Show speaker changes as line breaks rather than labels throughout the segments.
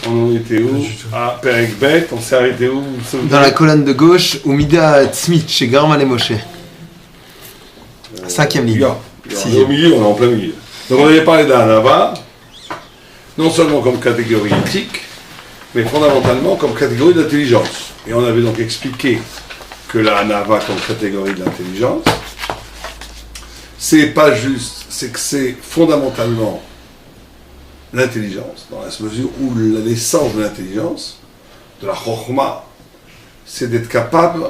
On en était où? Ah, Perek Bet, on s'est arrêté où?
Dans la colonne de gauche, où Mida Tzmit, chez Garman et Moshe. 5e ligne.
On est au milieu, on est en plein milieu. Donc on avait parlé d'Anava, non seulement comme catégorie éthique, mais fondamentalement comme catégorie d'intelligence. Et on avait donc expliqué que la Anava comme catégorie de l'intelligence, c'est pas juste, c'est que c'est fondamentalement l'intelligence, dans la mesure où l'essence de l'intelligence, de la chokhma, c'est d'être capable,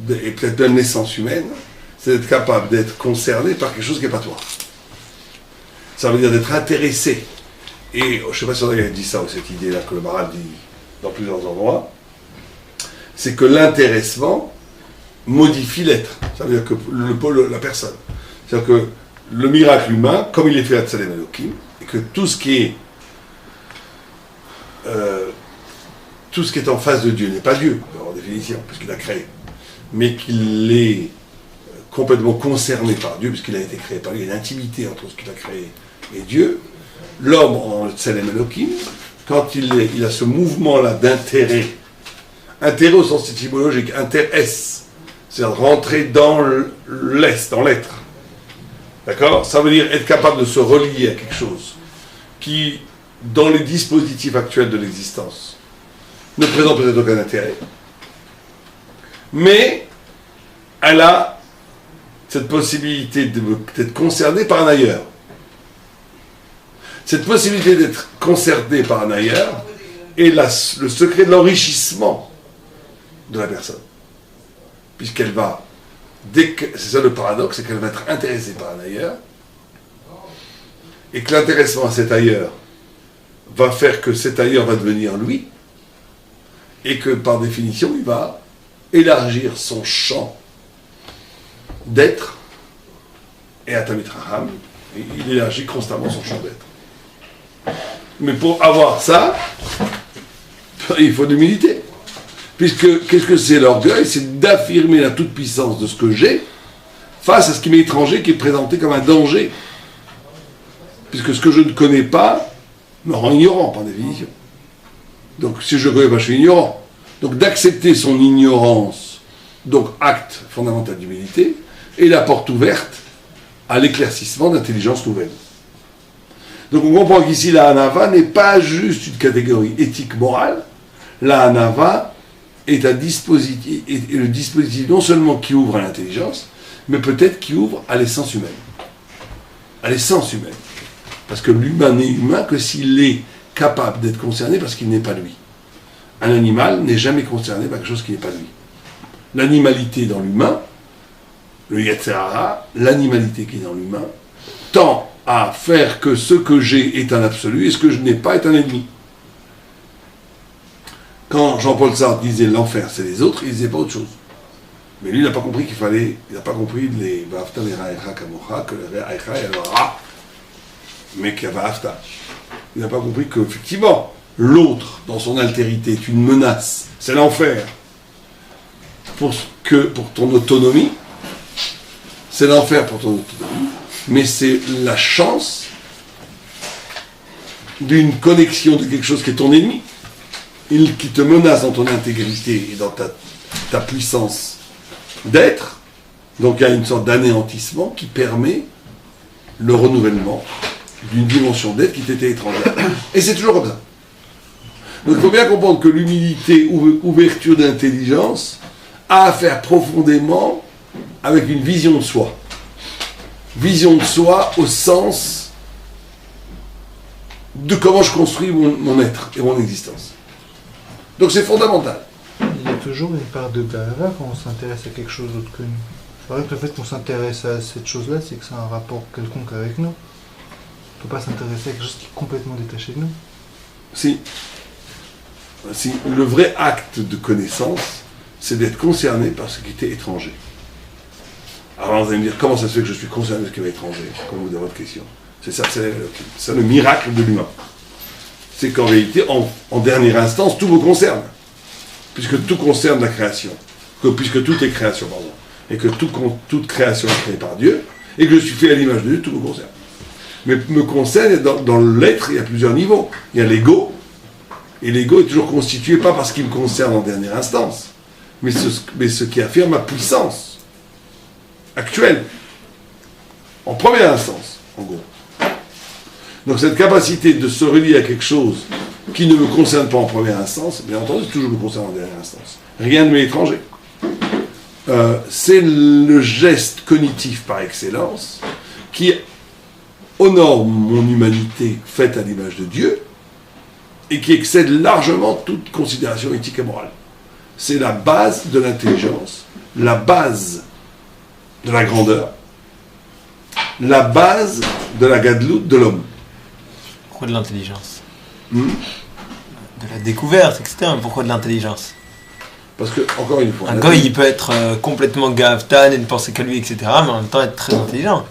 et peut-être même l'essence humaine, c'est d'être capable d'être concerné par quelque chose qui n'est pas toi. Ça veut dire d'être intéressé. Et je ne sais pas si on avait dit ça ou cette idée-là que le Maral dit dans plusieurs endroits, c'est que l'intéressement modifie l'être. Ça veut dire que la personne. C'est-à-dire que le miracle humain, comme il est fait à Tselem Elohim, et que tout ce qui est en face de Dieu n'est pas Dieu, en définition, puisqu'il a créé, mais qu'il est complètement concerné par Dieu, puisqu'il a été créé par lui, il y a une intimité entre ce qu'il a créé et Dieu. L'homme en Tselem Elohim, quand il a ce mouvement-là d'intérêt, intérêt au sens étymologique, intéresse, c'est-à-dire rentrer dans l'est, dans l'être. D'accord? Ça veut dire être capable de se relier à quelque chose qui, dans les dispositifs actuels de l'existence, ne présente peut-être aucun intérêt, mais elle a cette possibilité d'être concernée par un ailleurs. Cette possibilité d'être concernée par un ailleurs est le secret de l'enrichissement de la personne. Puisqu'elle va, c'est ça le paradoxe, c'est qu'elle va être intéressée par un ailleurs, et que l'intéressement à cet ailleurs va faire que cet ailleurs va devenir lui, et que par définition, il va élargir son champ d'être, et à Tamid Raham, il élargit constamment son champ d'être. Mais pour avoir ça, il faut de l'humilité. Puisque, qu'est-ce que c'est l'orgueil? C'est d'affirmer la toute-puissance de ce que j'ai face à ce qui m'est étranger, qui est présenté comme un danger. Puisque ce que je ne connais pas me rend ignorant, par définition. Donc, si je ne connais pas, je suis ignorant. Donc, d'accepter son ignorance, donc acte fondamental d'humilité, est la porte ouverte à l'éclaircissement d'intelligence nouvelle. Donc on comprend qu'ici la Hanava n'est pas juste une catégorie éthique-morale, la Hanava est le dispositif non seulement qui ouvre à l'intelligence, mais peut-être qui ouvre à l'essence humaine. À l'essence humaine. Parce que l'humain n'est humain que s'il est capable d'être concerné parce qu'il n'est pas lui. Un animal n'est jamais concerné par quelque chose qui n'est pas lui. L'animalité dans l'humain, le Yetzer Hara, l'animalité qui est dans l'humain, tend à faire que ce que j'ai est un absolu et ce que je n'ai pas est un ennemi. Quand Jean-Paul Sartre disait l'enfer c'est les autres, il disait pas autre chose. Mais lui il n'a pas compris il n'a pas compris les Va'afta l'Eraïcha Kamocha, que l'Eraïcha est le Ra, mais qu'il y a Va'afta. Il n'a pas compris qu'effectivement, l'autre dans son altérité est une menace, c'est l'enfer pour ton autonomie, c'est l'enfer pour ton autonomie, mais c'est la chance d'une connexion de quelque chose qui est ton ennemi, qui te menace dans ton intégrité et dans ta puissance d'être. Donc il y a une sorte d'anéantissement qui permet le renouvellement d'une dimension d'être qui t'était étrangère. Et c'est toujours comme ça. Donc il faut bien comprendre que l'humilité, ouverture d'intelligence, a à faire profondément avec une vision de soi. Vision de soi au sens de comment je construis mon être et mon existence. Donc c'est fondamental.
Il y a toujours une part de gava quand on s'intéresse à quelque chose d'autre que nous. C'est vrai que le fait qu'on s'intéresse à cette chose-là, c'est que c'est un rapport quelconque avec nous. On ne peut pas s'intéresser à quelque chose qui est complètement détaché de nous.
Si. Le vrai acte de connaissance, c'est d'être concerné par ce qui était étranger. Alors vous allez me dire, comment ça se fait que je suis concerné de ce qui est étranger, comme vous dans votre question. C'est ça, c'est le miracle de l'humain. C'est qu'en réalité, en dernière instance, tout me concerne. Puisque tout concerne la création. Puisque tout est création, pardon. Et que toute création est créée par Dieu, et que je suis fait à l'image de Dieu, tout me concerne. Mais me concerne, dans l'être, il y a plusieurs niveaux. Il y a l'ego, Et l'ego est toujours constitué, pas parce qu'il me concerne en dernière instance, mais ce qui affirme ma puissance actuelle, en première instance, en gros. Donc cette capacité de se relier à quelque chose qui ne me concerne pas en première instance, bien entendu, toujours me concerne en dernière instance. Rien ne m'est étranger. C'est le geste cognitif par excellence qui honore mon humanité faite à l'image de Dieu et qui excède largement toute considération éthique et morale. C'est la base de l'intelligence, la base de la grandeur, la base de la gadloute de l'homme.
Pourquoi de l'intelligence De la découverte, etc. Pourquoi de l'intelligence?
Parce que, encore une fois...
Un goy, il peut être complètement gaftan et ne penser qu'à lui, etc. Mais en même temps être très intelligent.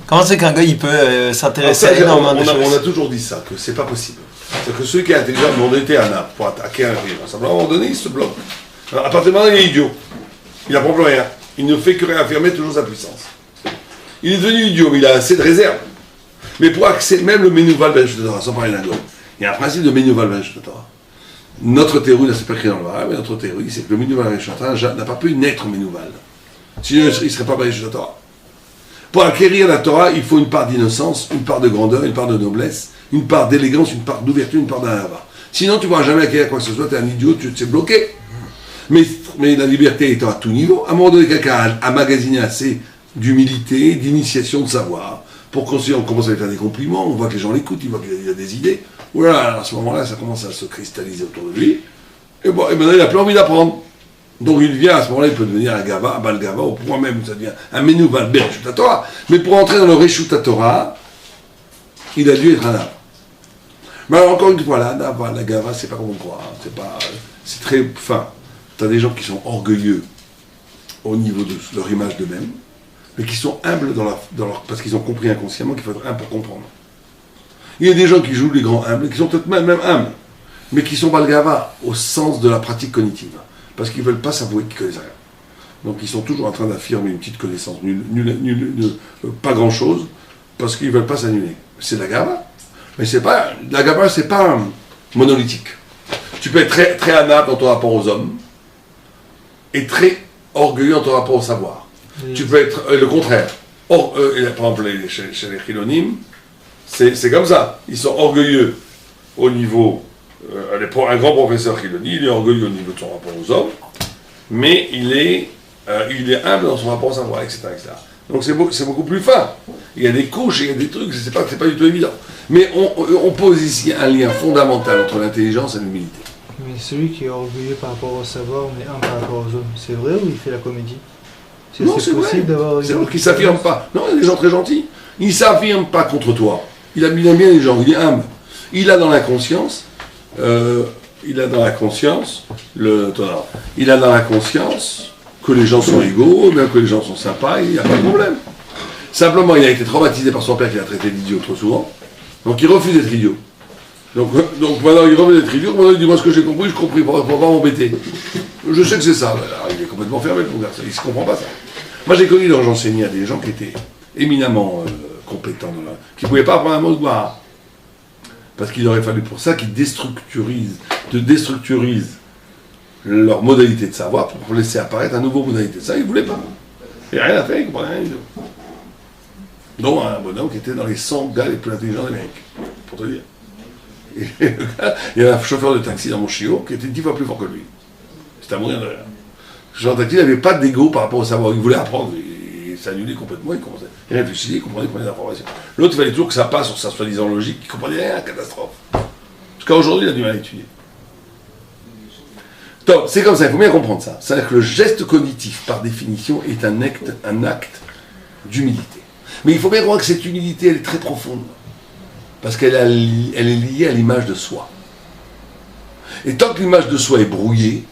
Comment c'est qu'un goy, il peut s'intéresser à énormément de choses?
On a toujours dit ça, que c'est pas possible. C'est que celui qui est intelligent, on était à Naples pour attaquer un rive. À un moment donné, il se bloque. Alors, à partir de maintenant, il est idiot. Il n'apprend plus rien. Il ne fait que réaffirmer toujours sa puissance. Il est devenu idiot, mais il a assez de réserve. Mais pour accéder, même le Menouval Ben Torah, sans parler d'un goy, il y a un principe de Menouval Ben Torah. Notre théorie, là c'est pas écrit dans le Vara, mais notre théorie, c'est que le Menouval Ben Torah n'a pas pu naître Menouval. Sinon, il ne serait pas Ben Torah. Pour acquérir la Torah, il faut une part d'innocence, une part de grandeur, une part de noblesse, une part d'élégance, une part d'ouverture, une part d'ahava. Sinon, tu ne pourras jamais acquérir quoi que ce soit, tu es un idiot, tu t'es bloqué. Mais la liberté étant à tout niveau, à un moment donné, quelqu'un a magasiné assez d'humilité, d'initiation, de savoir, pour qu'on commence à lui faire des compliments, on voit que les gens l'écoutent, ils voient qu'il a des idées. Voilà, à ce moment-là, ça commence à se cristalliser autour de lui. Et maintenant, il n'a plus envie d'apprendre. Donc il vient, à ce moment-là, il peut devenir un gava, un bal gava, au point même où ça devient un menouval bereshut Torah. Mais pour entrer dans le reshut Torah, il a dû être un âme. Mais alors, encore une fois, la gava, c'est pas comme on croit. Hein. C'est très fin. Tu as des gens qui sont orgueilleux au niveau de leur image d'eux-mêmes, mais qui sont humbles parce qu'ils ont compris inconsciemment qu'il faut être humble pour comprendre. Il y a des gens qui jouent les grands humbles, qui sont peut-être même humbles, mais qui sont balgava au sens de la pratique cognitive. Parce qu'ils ne veulent pas s'avouer qu'ils connaissent rien. Donc ils sont toujours en train d'affirmer une petite connaissance, pas grand-chose, parce qu'ils ne veulent pas s'annuler. C'est de la gava. Mais la gava, c'est pas monolithique. Tu peux être très, très anap dans ton rapport aux hommes, et très orgueilleux dans ton rapport au savoir. Oui. Tu peux être le contraire. Par exemple, chez les chilonim, c'est comme ça. Ils sont orgueilleux au niveau... un grand professeur chiloni, il est orgueilleux au niveau de son rapport aux hommes, mais il est humble dans son rapport au savoir, etc. Donc c'est beaucoup plus fin. Il y a des couches, il y a des trucs, c'est pas du tout évident. Mais on pose ici un lien fondamental entre l'intelligence et l'humilité.
Mais celui qui est orgueilleux par rapport au savoir, mais humble par rapport aux hommes, c'est vrai ou il fait la comédie?
Non, c'est possible d'avoir... C'est vrai qu'il ne s'affirme pas. Non, il y a des gens très gentils. Il ne s'affirme pas contre toi. Il aime bien les gens, il est humble. Il a dans la conscience... il a dans la conscience que les gens sont égaux, même que les gens sont sympas, il n'y a pas de problème. Simplement, il a été traumatisé par son père qui l'a traité d'idiot trop souvent, donc il refuse d'être idiot. Donc maintenant, il refuse d'être idiot, maintenant il dit, moi ce que j'ai compris, je compris, pour pas m'embêter. Je sais que c'est ça, alors, il est complètement fermé, le garçon, il ne se comprend pas ça. Moi j'ai connu, quand j'enseignais à des gens qui étaient éminemment compétents, qui ne pouvaient pas apprendre un mot de Gemara. Parce qu'il aurait fallu pour ça qu'ils déstructurisent leur modalité de savoir pour laisser apparaître une nouvelle modalité de ça. Ils ne voulaient pas. Il n'y a rien à faire, ils ne comprenaient rien du tout. Donc un bonhomme qui était dans les 100 gars les plus intelligents d'Amérique, pour te dire. Et il y avait un chauffeur de taxi dans mon chiot qui était 10 fois plus fort que lui. C'était à mourir de rire. Le chauffeur de taxi n'avait pas d'ego par rapport au savoir. Il voulait apprendre. Il s'annulait complètement. Il réfléchissait, il comprenait des informations. L'autre, il fallait toujours que ça passe sur sa soi-disant logique. Il ne comprenait rien, catastrophe. Jusqu'à aujourd'hui, il a du mal à étudier. Donc, c'est comme ça, il faut bien comprendre ça. C'est-à-dire que le geste cognitif, par définition, est un acte d'humilité. Mais il faut bien comprendre que cette humilité, elle est très profonde. Parce qu'elle est liée à l'image de soi. Et tant que l'image de soi est brouillée,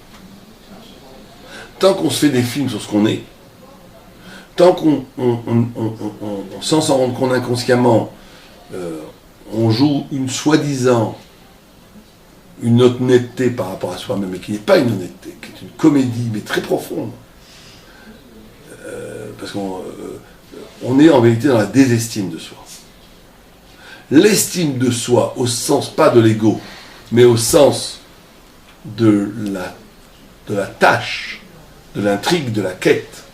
tant qu'on se fait des films sur ce qu'on est, tant qu'on sans s'en rendre compte inconsciemment, on joue une soi-disant une honnêteté par rapport à soi-même, mais qui n'est pas une honnêteté, qui est une comédie, mais très profonde. Parce qu'on est en vérité dans la désestime de soi. L'estime de soi, au sens pas de l'ego, mais au sens de la tâche, de l'intrigue, de la quête.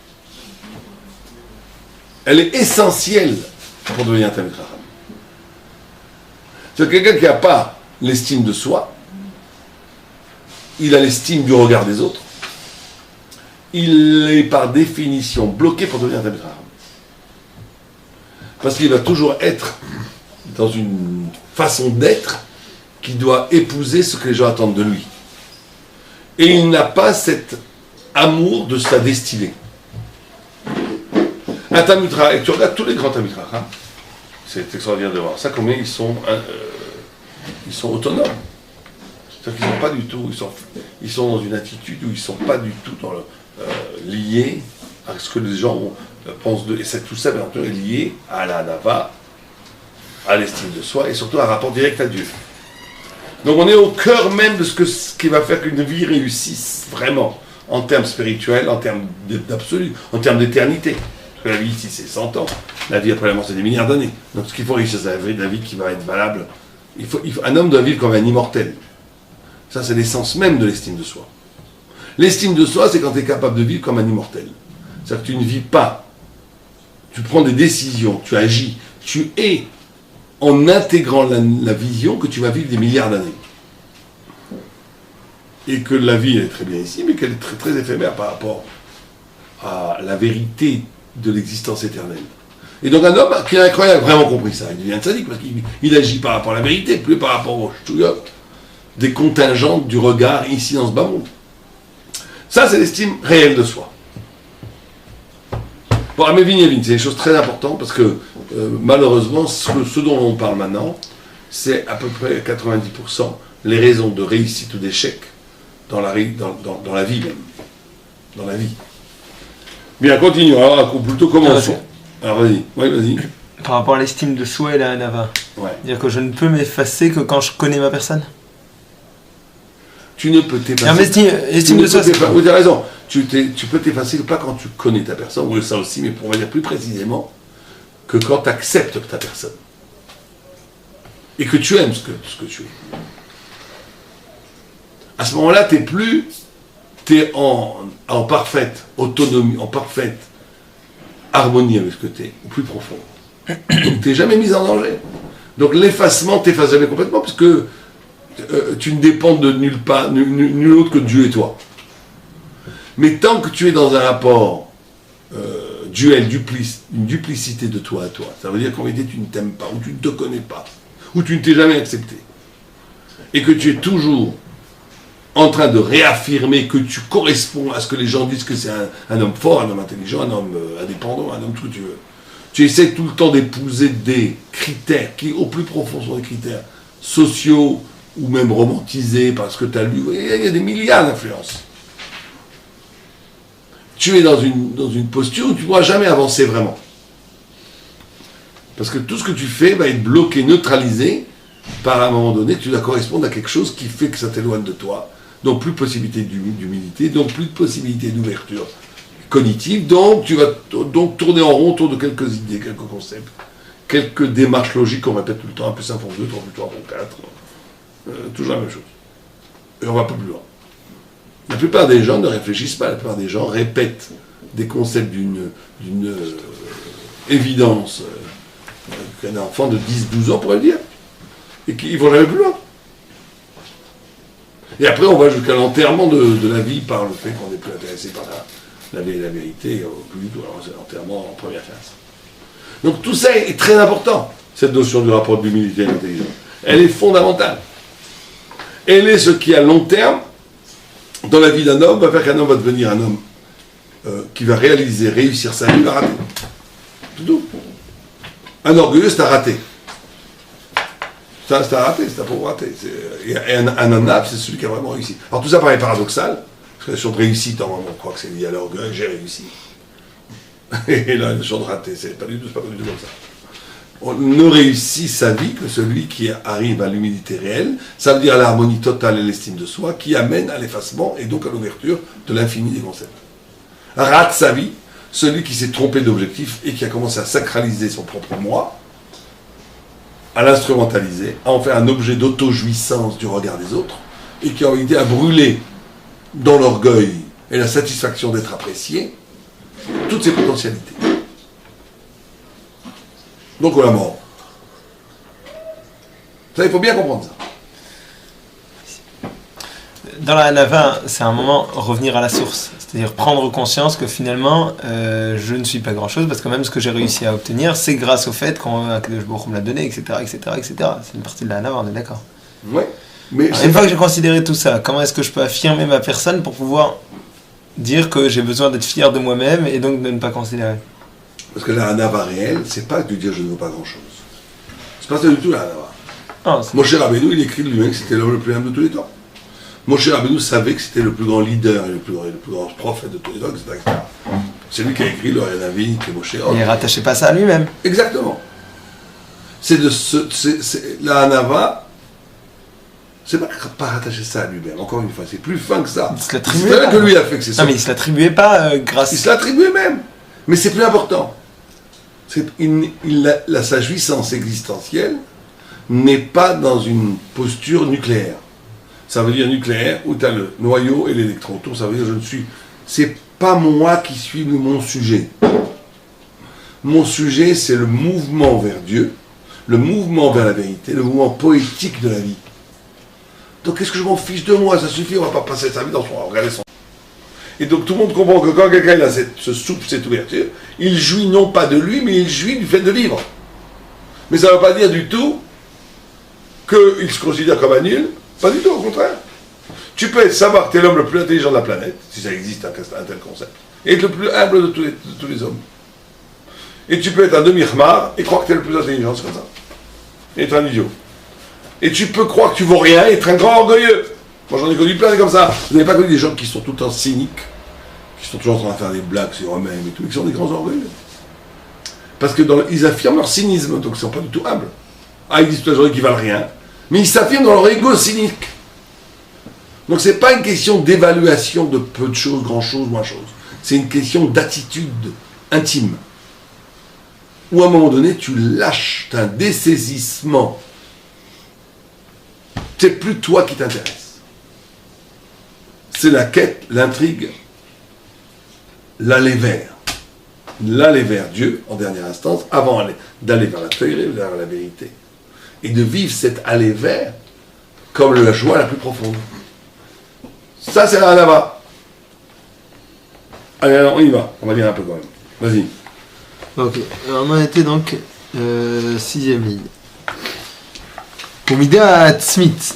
Elle est essentielle pour devenir un Talmid Chacham. C'est quelqu'un qui n'a pas l'estime de soi, il a l'estime du regard des autres, il est par définition bloqué pour devenir un Talmid Chacham. Parce qu'il va toujours être dans une façon d'être qui doit épouser ce que les gens attendent de lui. Et il n'a pas cet amour de sa destinée. Un Talmid Chacham, et tu regardes tous les grands Talmid Chacham, c'est extraordinaire de voir ça, combien ils sont autonomes. C'est-à-dire qu'ils sont pas du tout, ils sont dans une attitude où ils ne sont pas du tout liés à ce que les gens pensent d'eux. Et tout ça, bien entendu, est lié à la nava, à l'estime de soi et surtout à un rapport direct à Dieu. Donc on est au cœur même de ce qui va faire qu'une vie réussisse vraiment en termes spirituels, en termes d'absolu, en termes d'éternité. Parce que la vie ici c'est 100 ans, la vie après la mort c'est des milliards d'années. Donc ce qu'il faut réussir c'est la vie qui va être valable. Un homme doit vivre comme un immortel. Ça c'est l'essence même de l'estime de soi. L'estime de soi c'est quand tu es capable de vivre comme un immortel. C'est-à-dire que tu ne vis pas, tu prends des décisions, tu agis, tu es en intégrant la vision que tu vas vivre des milliards d'années. Et que la vie elle est très bien ici, mais qu'elle est très, très éphémère par rapport à la vérité de l'existence éternelle. Et donc un homme qui a vraiment compris ça, il devient sadique parce qu'il agit par rapport à la vérité, plus par rapport au shtouyot, des contingentes du regard ici dans ce bas monde. Ça c'est l'estime réelle de soi. Bon, à Mévin, c'est des choses très importantes parce que malheureusement, ce dont on parle maintenant, c'est à peu près 90% les raisons de réussite ou d'échec dans la vie même. Dans la vie. Bien, continuons. Alors, plutôt commençons. Alors, vas-y. Oui, vas-y.
Par rapport à l'estime de soi et la nava.
Ouais.
C'est-à-dire que je ne peux m'effacer que quand je connais ma personne.
Tu ne peux t'effacer.
Non, estime de soi, c'est
oui, tu as raison. Tu peux t'effacer pas quand tu connais ta personne, ou ça aussi, mais on va dire plus précisément, que quand tu acceptes ta personne. Et que tu aimes ce que tu es. À ce moment-là, tu es en parfaite autonomie, en parfaite harmonie avec ce que tu es, au plus profond. Donc tu n'es jamais mis en danger. Donc l'effacement t'efface jamais complètement, parce que tu ne dépends de nul autre que Dieu et toi. Mais tant que tu es dans un rapport duel, une duplicité de toi à toi, ça veut dire qu'en réalité tu ne t'aimes pas, ou tu ne te connais pas, ou tu ne t'es jamais accepté, et que tu es toujours en train de réaffirmer que tu corresponds à ce que les gens disent que c'est un homme fort, un homme intelligent, un homme indépendant, un homme tout ce que tu veux. Tu essaies tout le temps d'épouser des critères qui, au plus profond, sont des critères sociaux ou même romantisés parce que tu as lu. Il y a des milliards d'influences. Tu es dans une posture où tu ne pourras jamais avancer vraiment. Parce que tout ce que tu fais va être bloqué, neutralisé par à un moment donné, tu dois correspondre à quelque chose qui fait que ça t'éloigne de toi. Donc plus de possibilité d'humilité, donc plus de possibilité d'ouverture cognitive, donc tu vas tourner en rond autour de quelques idées, quelques concepts, quelques démarches logiques qu'on répète tout le temps, 1 plus 1 font 2, 3 plus 3 font 4, toujours la même chose. Et on va pas plus loin. La plupart des gens ne réfléchissent pas, la plupart des gens répètent des concepts d'une évidence qu'un enfant de 10-12 ans pourrait le dire, et qu'ils vont jamais plus loin. Et après, on va jusqu'à l'enterrement de la vie par le fait qu'on n'est plus intéressé par la vérité, plus du tout. Alors, c'est l'enterrement en première classe. Donc, tout ça est très important, cette notion du rapport de l'humilité et de l'intelligence. Elle est fondamentale. Elle est ce qui, à long terme, dans la vie d'un homme, va faire qu'un homme va devenir un homme qui va réussir sa vie, va rater. C'est tout. Un orgueilleux, c'est à rater. C'est un raté, c'est un pauvre raté. Et un honnête, c'est celui qui a vraiment réussi. Alors tout ça paraît paradoxal, parce que la notion de réussite, on croit que c'est lié à l'orgueil, j'ai réussi. Et là, la notion de raté, c'est pas du tout comme ça. On ne réussit sa vie que celui qui arrive à l'humilité réelle, ça veut dire à l'harmonie totale et l'estime de soi, qui amène à l'effacement et donc à l'ouverture de l'infini des concepts. Rate sa vie, celui qui s'est trompé d'objectif et qui a commencé à sacraliser son propre moi, à l'instrumentaliser, à en faire un objet d'auto-jouissance du regard des autres, et qui en réalité a brûlé dans l'orgueil et la satisfaction d'être apprécié toutes ses potentialités. Donc on la mort. Ça, il faut bien comprendre ça.
Dans la Hanava, c'est un moment revenir à la source, c'est-à-dire prendre conscience que finalement je ne suis pas grand-chose, parce que même ce que j'ai réussi à obtenir, c'est grâce au fait qu'Akadosh Baruch Hu me l'a donné, etc., etc., etc. C'est une partie de la Hanava, on est d'accord.
Oui. Mais
une fois que j'ai considéré tout ça, comment est-ce que je peux affirmer ma personne pour pouvoir dire que j'ai besoin d'être fier de moi-même et donc de ne pas considérer?
Parce que la Hanava réelle, c'est pas de dire je ne veux pas grand-chose. C'est pas ça du tout la Hanava. Moshe Rabbeinu, il écrit de lui-même que c'était l'homme le plus humble de tous les temps. Moshe Rabbeinu savait que c'était le plus grand leader et le plus grand prophète de tous les temps, etc. C'est lui qui a écrit le Navi, que Moshe.
Il ne rattachait pas ça à lui-même.
Exactement. La Hanava, c'est pas rattacher ça à lui-même, encore une fois, c'est plus fin que ça.
C'est
vrai que lui a fait que c'est ça.
Non, mais il ne se l'attribuait pas grâce.
Il se l'attribuait même. Mais c'est plus important. Sa jouissance existentielle n'est pas dans une posture nucléaire. Ça veut dire nucléaire, où tu as le noyau et l'électron autour, ça veut dire c'est pas moi qui suis mon sujet. Mon sujet, c'est le mouvement vers Dieu, le mouvement vers la vérité, le mouvement poétique de la vie. Donc qu'est-ce que je m'en fiche de moi? Ça suffit, on va pas passer sa vie dans son... Regarder son... Et donc tout le monde comprend que quand quelqu'un a ce souffle, cette ouverture, il jouit non pas de lui, mais il jouit du fait de vivre. Mais ça ne veut pas dire du tout qu'il se considère comme un nul. Pas du tout, au contraire. Tu peux savoir que tu es l'homme le plus intelligent de la planète, si ça existe un tel concept, et être le plus humble de tous les hommes. Et tu peux être un demi-khmar et croire que tu es le plus intelligent, c'est comme ça. Et être un idiot. Et tu peux croire que tu vaux rien et être un grand orgueilleux. Moi j'en ai connu plein comme ça. Vous n'avez pas connu des gens qui sont tout le temps cyniques, qui sont toujours en train de faire des blagues sur eux-mêmes et tout, qui sont des grands orgueilleux. Parce que ils affirment leur cynisme, donc ils ne sont pas du tout humbles. Ah, ils disent toute la journée qu'ils valent rien, mais ils s'affirment dans leur ego cynique. Donc c'est pas une question d'évaluation de peu de choses, grand chose, moins chose. C'est une question d'attitude intime. Où à un moment donné, tu lâches, tu as un dessaisissement. C'est plus toi qui t'intéresse. C'est la quête, l'intrigue, l'aller vers. L'aller vers Dieu, en dernière instance, avant d'aller vers la théorie, vers la vérité. Et de vivre cet aller vers comme la joie la plus profonde. Ça, c'est la Hanava. Allez, alors, on y va. On va lire un peu quand même. Vas-y.
Ok. Alors, on a été donc 6e ligne. ומידה העצמית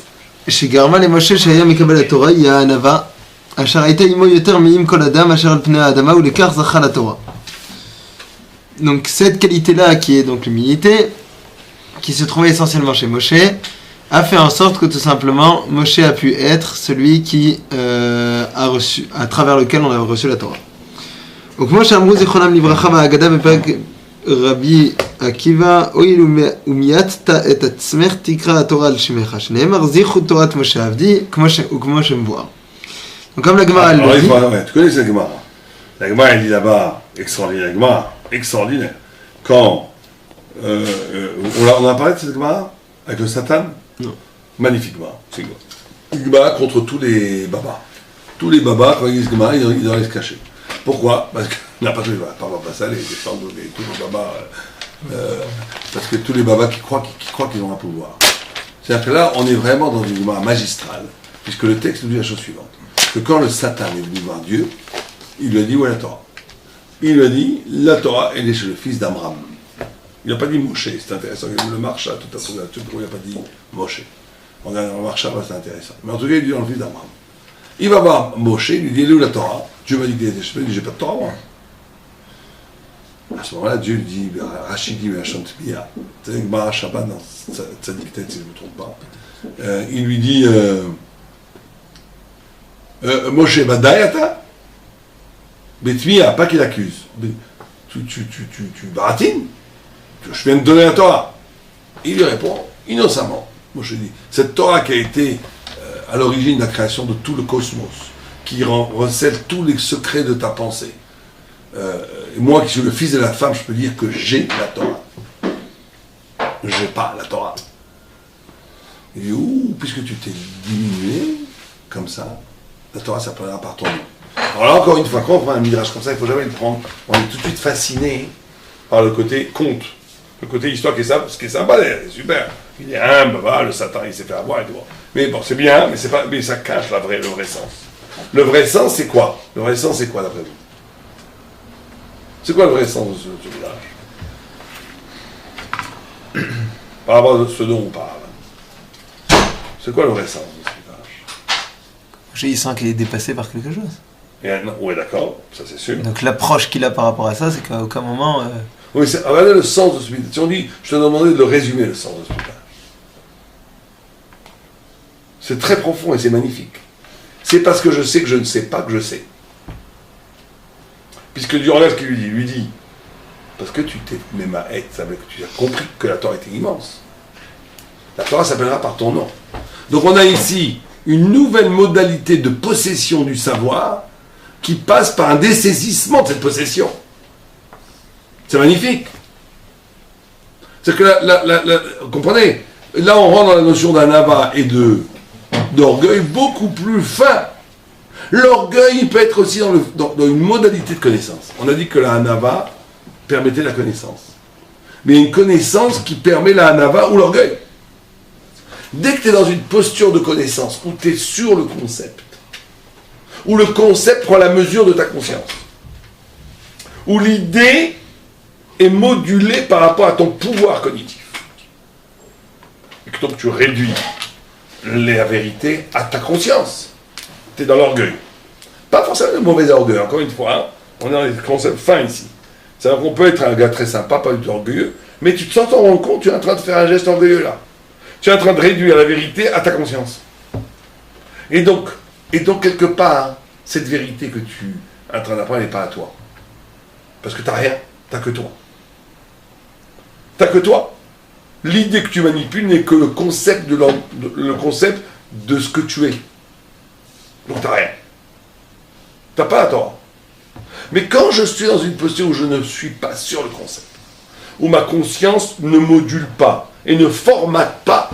שגרמה למשה שהיה מקבל התורה היא הענווה אשר הייתה עמו יותר מעם כל אדם אשר על פני האדמה ולכך זכה לתורה. Donc cette qualité-là qui est donc l'humilité, qui se trouvait essentiellement chez Moshe, a fait en sorte que tout simplement Moshe a pu être celui qui a reçu, à travers lequel on a reçu la Torah. וכמו שאמרו זיכרונם לברכה בהגדה בפרק רבי עקיבא, הואיל ומייתת את עצמך תקרא התורה על שמך, שנאמר זכרו תורת משה עבדי, וכמו שמבואר. Donc comme la Gemara le dit...
Tu connais cette Gemara. La Gemara, elle dit là-bas, extraordinaire, Gemara, extraordinaire. Quand on a parlé de cette Gemara avec le Satan?
Non.
Magnifiquement. C'est une Gemara contre tous les babas. Tous les babas, quand ils disent Gemara, ils doivent aller se cacher. Pourquoi? Parce que n'a pas tous les babas, pas ça, les tous les babas, parce que tous les babas qui croient qu'ils ont un pouvoir. C'est-à-dire que là, on est vraiment dans une Gemara magistrale, puisque le texte nous dit la chose suivante, que quand le Satan est venu voir Dieu, il lui a dit où est la Torah? Il lui a dit, la Torah, elle est chez le fils d'Amram. Il n'a pas dit Moshe, c'est intéressant, le Marsha, tout à fait, il n'a pas dit Moshe. On a le Marsha, c'est intéressant. Mais en tout cas, il dit dans le fils d'Amram. Il va voir Moshe, il lui dit, elle est où la Torah? Dieu m'a dit que il dit, j'ai pas de Torah, moi. À ce moment-là, Dieu lui dit, Rachidi Mechant Bia, c'est une Gemara Shabbat dans Tzadik Tet, si je ne me trompe pas. Il lui dit, Moshe, Badayata, Betmia, pas qu'il accuse. Tu baratines, je viens de donner la Torah. Il lui répond, innocemment, Moshe dit, cette Torah qui a été à l'origine de la création de tout le cosmos, qui recèle tous les secrets de ta pensée. Et moi qui suis le fils de la femme, je peux dire que j'ai la Torah. changeait pas la Torah. Il dit, ouh, puisque tu t'es diminué, comme ça, la Torah s'appellera par ton nom. Alors là, encore une fois, quand on prend un midrash comme ça, il ne faut jamais le prendre. On est tout de suite fasciné par le côté conte, le côté histoire qui est sympa, ce qui est sympa, c'est super. Il est humble, le Satan, il s'est fait avoir et tout. Mais bon, c'est bien, mais ça cache le vrai sens. Le vrai sens, c'est quoi? Le vrai sens, c'est quoi, d'après vous? C'est quoi le vrai sens de ce midrash? Par rapport à ce dont on parle. C'est quoi le vrai sens de ce midrash?
Il sent qu'il est dépassé par quelque chose.
Oui, d'accord, ça c'est sûr.
Donc l'approche qu'il a par rapport à ça, c'est qu'à aucun moment...
Oui, regardez le sens de ce midrash. Si on dit, je te demandais de résumer le sens de ce midrash. C'est très profond et c'est magnifique. C'est parce que je sais que je ne sais pas que je sais. Puisque Dieu regarde ce qu'il lui dit, parce que tu t'es mémaït, ça veut dire que tu as compris que la Torah était immense. La Torah s'appellera par ton nom. Donc on a ici une nouvelle modalité de possession du savoir qui passe par un dessaisissement de cette possession. C'est magnifique. C'est que vous comprenez, là on rentre dans la notion d'un avat et d'orgueil beaucoup plus fin. L'orgueil, il peut être aussi dans une modalité de connaissance. On a dit que la hanava permettait la connaissance. Mais une connaissance qui permet la hanava ou l'orgueil. Dès que tu es dans une posture de connaissance, où tu es sur le concept, où le concept prend la mesure de ta conscience, où l'idée est modulée par rapport à ton pouvoir cognitif, et que donc tu réduis la vérité à ta conscience. Tu es dans l'orgueil. Pas forcément le mauvais orgueil, encore une fois, hein. On est dans les concepts fins ici. C'est-à-dire qu'on peut être un gars très sympa, pas du tout orgueilleux, mais tu te sens t'en rendre compte, tu es en train de faire un geste orgueilleux là. Tu es en train de réduire la vérité à ta conscience. Et donc quelque part, cette vérité que tu es en train d'apprendre n'est pas à toi. Parce que tu n'as rien, tu n'as que toi. Tu n'as que toi. L'idée que tu manipules n'est que le concept de ce que tu es. Donc tu n'as rien. Tu n'as pas la Torah. Mais quand je suis dans une posture où je ne suis pas sur le concept, où ma conscience ne module pas et ne formate pas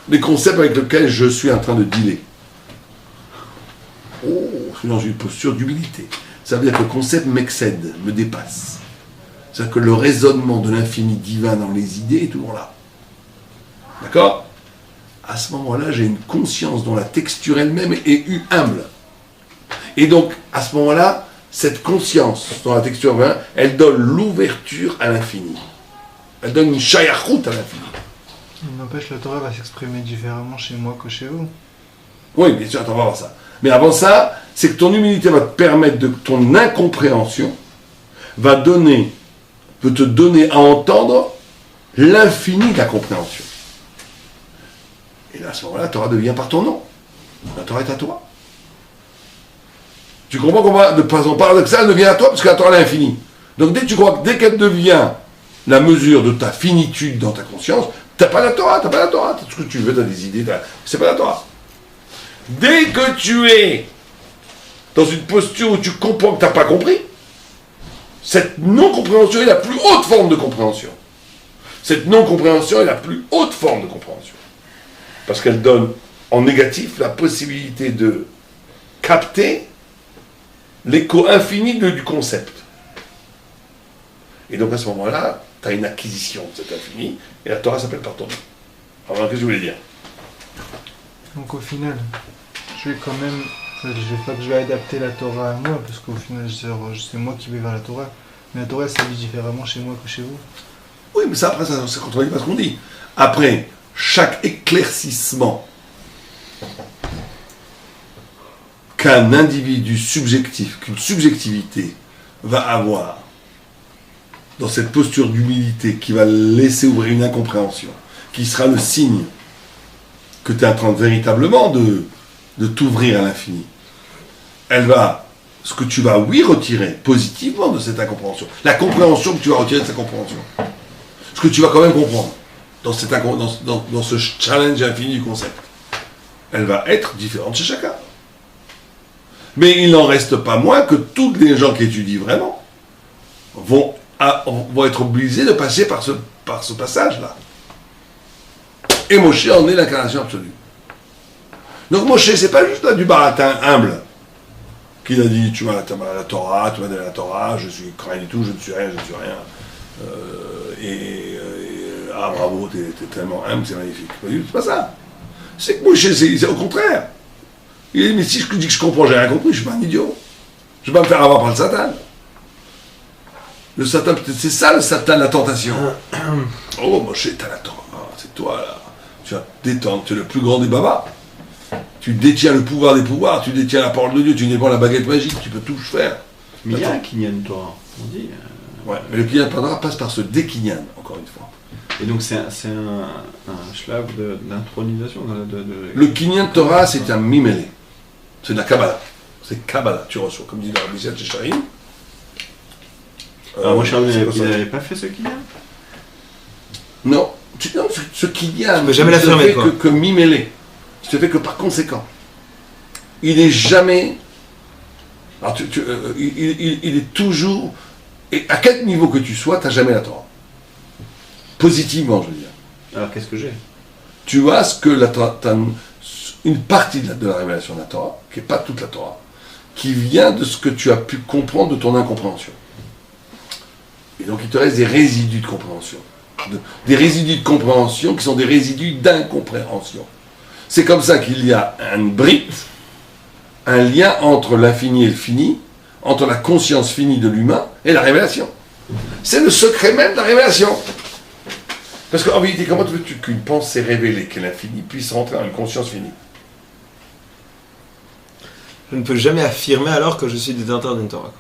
les concepts avec lesquels je suis en train de dealer. Oh, je suis dans une posture d'humilité. Ça veut dire que le concept m'excède, me dépasse. C'est-à-dire que le raisonnement de l'infini divin dans les idées est toujours là. D'accord? À ce moment-là, j'ai une conscience dont la texture elle-même est humble. Et donc, à ce moment-là, cette conscience dont la texture elle-même, elle donne l'ouverture à l'infini. Elle donne une shayachout à l'infini.
Il n'empêche, la Torah va s'exprimer différemment chez moi que chez vous.
Oui, bien sûr, attends, on va voir ça. Mais avant ça, c'est que ton humilité va te permettre de ton incompréhension peut te donner à entendre l'infini de la compréhension. Et là, à ce moment-là, la Torah devient par ton nom. La Torah est à toi. Tu comprends comment, de façon paradoxale, elle devient à toi parce que la Torah est infinie. Donc dès qu'elle devient la mesure de ta finitude dans ta conscience, t'as pas la Torah, t'as tout ce que tu veux, t'as des idées, c'est pas la Torah. Dès que tu es dans une posture où tu comprends que t'as pas compris, cette non-compréhension est la plus haute forme de compréhension. Cette non-compréhension est la plus haute forme de compréhension. Parce qu'elle donne en négatif la possibilité de capter l'écho infini du concept. Et donc à ce moment-là, tu as une acquisition de cet infini, et la Torah s'appelle par ton nom. Alors qu'est-ce que je voulais dire?
Donc au final, je vais quand même... je vais adapter la Torah à moi, parce qu'au final, c'est moi qui vais vers la Torah. Mais la Torah, ça dit différemment chez moi que chez vous.
Oui, mais ça, après, ça ne contredit pas ce qu'on dit. Après, chaque éclaircissement qu'un individu subjectif, qu'une subjectivité va avoir dans cette posture d'humilité qui va laisser ouvrir une incompréhension, qui sera le signe que tu es en train véritablement de t'ouvrir à l'infini. Ce que tu vas, oui, retirer positivement de cette incompréhension, la compréhension que tu vas retirer de cette compréhension, ce que tu vas quand même comprendre dans ce challenge infini du concept, elle va être différente chez chacun. Mais il n'en reste pas moins que tous les gens qui étudient vraiment vont être obligés de passer par ce passage-là. Et Moshe en est l'incarnation absolue. Donc Moshe, c'est pas juste là du baratin humble, qu'il a dit, tu m'as la Torah, tu m'as donné la Torah, je suis rien du tout, je ne suis rien, ah bravo, t'es tellement humble, c'est magnifique. C'est pas ça. C'est que Moshe, c'est au contraire. Il dit, mais si je dis que je comprends, j'ai rien compris, je suis pas un idiot. Je vais pas me faire avoir par le Satan. Le Satan, c'est ça le Satan, la tentation. Oh Moshe, t'as la Torah, c'est toi là. Tu vas te détendre, tu es le plus grand des babas. Tu détiens le pouvoir des pouvoirs, tu détiens la parole de Dieu, tu n'es pas la baguette magique, tu peux tout faire.
Mais il y a un Kinyan Torah, on dit.
Ouais, mais le Kinyan Torah passe par ce dékinyan, encore une fois.
Et donc c'est un shlav d'intronisation.
Le Kinyan Torah, c'est un mimélé. C'est de la Kabbalah. C'est Kabbalah, tu reçois, comme dit la Rabbi Yisraël Shecharim.
Alors Moshe il n'avait pas fait ce Kinyan?
Non, ce Kinyan
ne jamais l'affirmer, quoi.
Que mimélé. Il se fait que par conséquent. Il n'est jamais. Alors il est toujours. Et à quel niveau que tu sois, tu n'as jamais la Torah. Positivement, je veux dire.
Alors qu'est-ce que j'ai?
Tu as ce que la Torah. Une partie de la révélation de la Torah, qui n'est pas toute la Torah, qui vient de ce que tu as pu comprendre de ton incompréhension. Et donc il te reste des résidus de compréhension. Des résidus de compréhension qui sont des résidus d'incompréhension. C'est comme ça qu'il y a un brit, un lien entre l'infini et le fini, entre la conscience finie de l'humain et la révélation. C'est le secret même de la révélation. Parce qu'en vérité, comment veux-tu qu'une pensée révélée, qu'est l'infini, puisse rentrer dans une conscience finie?
Je ne peux jamais affirmer alors que je suis détenteur d'une Torah.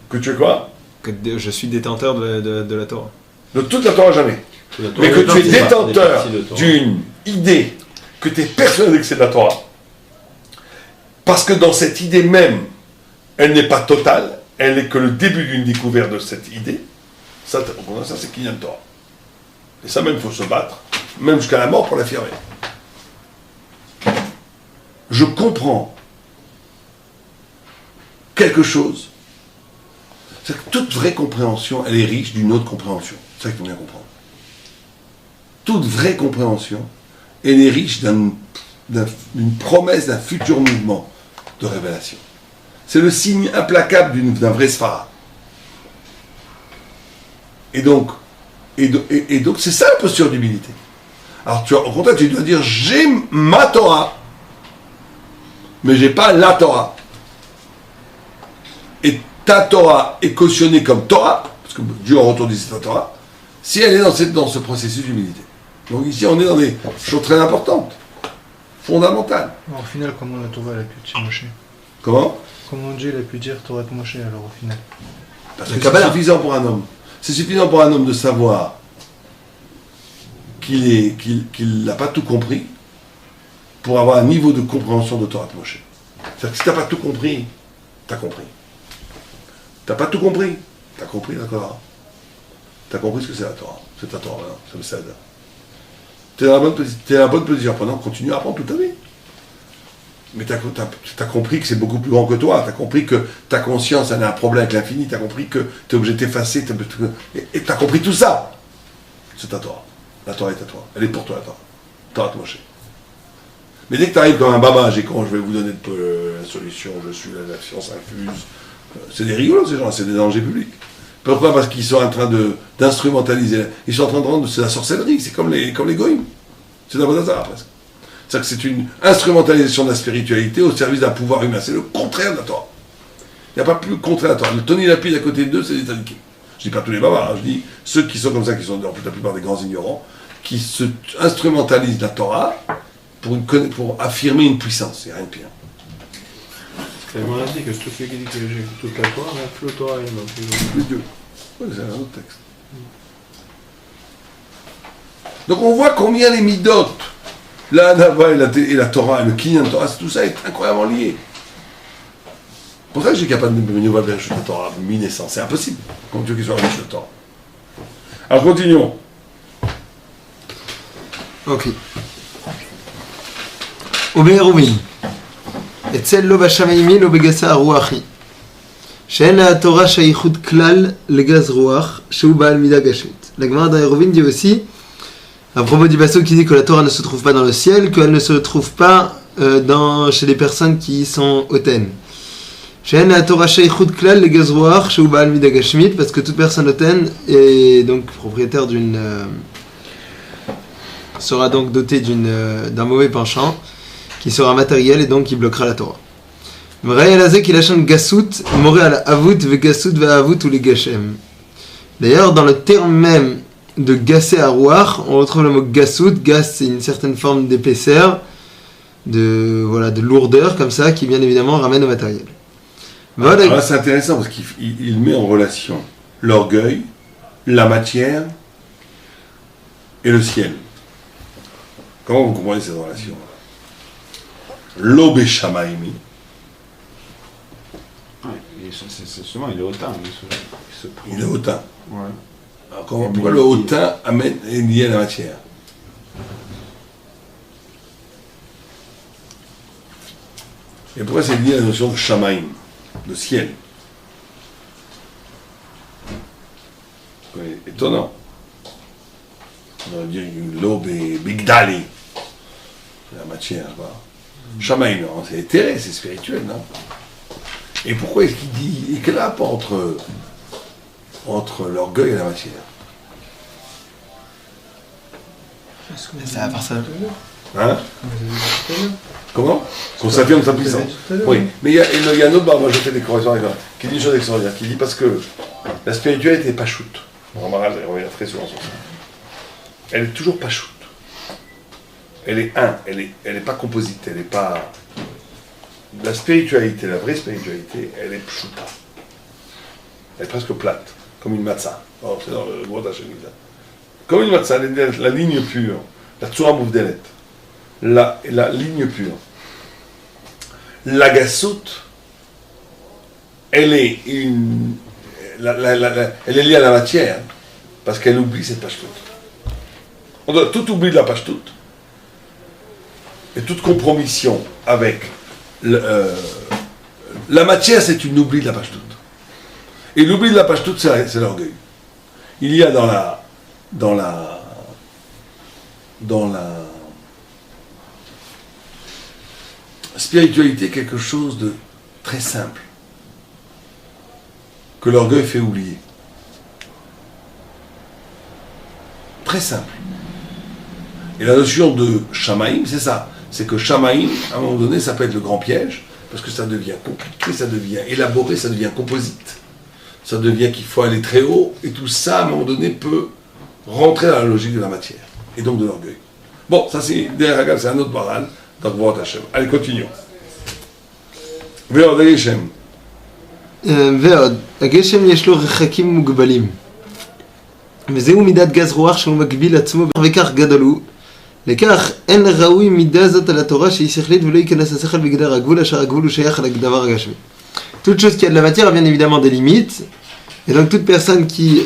Que tu es quoi?
Que je suis détenteur de la Torah.
De toute la Torah, jamais. Mais que tu es détenteur d'une idée, que tu es persuadé que c'est de la Torah, parce que dans cette idée même, elle n'est pas totale, elle n'est que le début d'une découverte de cette idée, ça c'est Kinyan Torah. Et ça même, il faut se battre, même jusqu'à la mort pour l'affirmer. Je comprends quelque chose. C'est que toute vraie compréhension, elle est riche d'une autre compréhension. C'est ça qu'il faut bien comprendre. Toute vraie compréhension, elle est riche d'une promesse d'un futur mouvement de révélation. C'est le signe implacable d'un vrai sphara. Et donc, c'est ça la posture d'humilité. Alors, au contraire, tu dois dire, j'ai ma Torah, mais j'ai pas la Torah. Et ta Torah est cautionnée comme Torah, parce que Dieu en retour dit c'est ta Torah, si elle est dans ce processus d'humilité. Donc ici, on est dans des choses très importantes, fondamentales.
Au final, comment la Torah elle a pu dire Moshe?
Comment?
Comment Dieu il a pu dire Torah de Moshe alors au final?
Parce que c'est suffisant pour un homme. C'est suffisant pour un homme de savoir qu'il n'a pas tout compris pour avoir un niveau de compréhension de Torah de Moshe. C'est-à-dire que si tu n'as pas tout compris, tu as compris. Tu n'as pas tout compris, tu as compris la Torah. Tu as compris ce que c'est la Torah. C'est ta Torah, hein, c'est le Seder. Tu es dans la bonne position. Pendant, continue à apprendre toute ta vie. Mais tu as compris que c'est beaucoup plus grand que toi. Tu as compris que ta conscience, elle a un problème avec l'infini. Tu as compris que tu es obligé de t'effacer. Et tu as compris tout ça. C'est ta Torah. La Torah est à toi. Elle est pour toi, la Torah. Torah de Moshe. Mais dès que tu arrives comme un baba, j'ai quand je vais vous donner la solution, je suis la science infuse. C'est des rigolos, ces gens-là, c'est des dangers publics. Pourquoi? Parce qu'ils sont en train d'instrumentaliser. Ils sont en train de rendre. C'est la sorcellerie. C'est comme les goïms. C'est la bonne presque. C'est-à-dire que c'est une instrumentalisation de la spiritualité au service d'un pouvoir humain. C'est le contraire de la Torah. Il n'y a pas plus contraire de la Torah. Le Tony Lapide à côté d'eux, c'est des taniqués. Je dis pas tous les babas, hein, je dis ceux qui sont comme ça, qui sont la plupart des grands ignorants, qui se instrumentalisent la Torah pour affirmer une puissance. Il n'y a rien de pire.
C'est vraiment dit que tout celui qui dit que j'ai toute la Torah, la Torah est non.
Les dieux. Oui, c'est un autre texte. Donc on voit combien les midotes, la Hanava et la Torah, et le Kinyan Torah, tout ça est incroyablement lié. Pour ça que j'ai capable de venir voir la Torah, mi-naissance. C'est impossible, comme Dieu qui soit riche de Torah. Alors continuons.
Ok. אומר רובין, אצל לא בשמיימי לא בגסה הרוחי, שאין התורה שייכות כלל לגז רוח, שהוא בעל מידה גשמית. La Gemara d'Aïrovin dit aussi, À propos du pasuk qui dit que la Torah ne se trouve pas dans le ciel, qu'elle ne se trouve pas chez les personnes qui sont hautaines. She'en la Torah sheichut klal le gazruach sheu ba'al midah gashmit, parce que toute personne hautaine est donc propriétaire sera donc dotée d'un mauvais penchant qui sera matériel et donc qui bloquera la Torah. M'raya lazé qui lachon gasut moré à la avut ve gasut ve avut ou les gashem. D'ailleurs, dans le terme même de gasser à rouach, on retrouve le mot gasut. Gas, c'est une certaine forme d'épaisseur, de lourdeur comme ça, qui bien évidemment ramène au matériel. Voilà.
Alors là, c'est intéressant parce qu'il met en relation l'orgueil, la matière et le ciel. Comment vous comprenez cette relation? L'obé shamaimi.
C'est souvent, il est hautain.
Il est hautain.
Ouais.
Alors, pourquoi le hautain est lié à la matière? Et pourquoi c'est lié à la notion de shamaim, de ciel? C'est étonnant. On aurait dit une l'aube et bigdali. C'est la matière, quoi. Shamaim, non, c'est éthéré, c'est spirituel, non? Et pourquoi est-ce qu'il dit, et quel rapport entre l'orgueil et la matière?
C'est à part ça.
Hein? Comment? Qu'on s'affirme sa puissance. Oui, mais il y a un autre bar, moi je fais des corrections avec qui dit une chose extraordinaire, qui dit parce que la spiritualité n'est pas shoot. On revient très souvent sur ça. Elle est toujours pas shoot. Elle est elle est pas composite, elle n'est pas. La spiritualité, la vraie spiritualité, elle est pshuta. Elle est presque plate, comme une matzah. Oh, c'est dans le mot d'Hachem. Comme une matzah, la ligne pure, la tsura mouvdelet, la ligne pure. La gassout, elle est elle est liée à la matière, parce qu'elle oublie cette pashtout. On doit tout oublier de la pashtout, et toute compromission avec la matière, c'est une oubli de la pashtout. Et l'oubli de la pashtout, c'est l'orgueil. Il y a dans la spiritualité quelque chose de très simple que l'orgueil fait oublier. Très simple. Et la notion de shamaim, c'est ça. C'est que shamaim, à un moment donné, ça peut être le grand piège, parce que ça devient compliqué, ça devient élaboré, ça devient composite. Ça devient qu'il faut aller très haut, et tout ça, à un moment donné, peut rentrer dans la logique de la matière, et donc de l'orgueil. Bon, ça c'est, derrière c'est un autre baral, donc Vorat Hashem. Allez, continuons. Ve'od Geshem.
ועוד, הגשם יש לו רחקים מוגבלים. וזהו מידת גז רוח שהוא מגביל עצמו וכך גדול הוא. לכך אין ראוי מידה זאת על התורה שהיא שכלית ולא ייכנס לשכל בגדר הגבול אשר הגבול הוא שייך על הדבר הגשמי. Toute chose qui a de la matière a bien évidemment des limites. Et donc toute personne qui,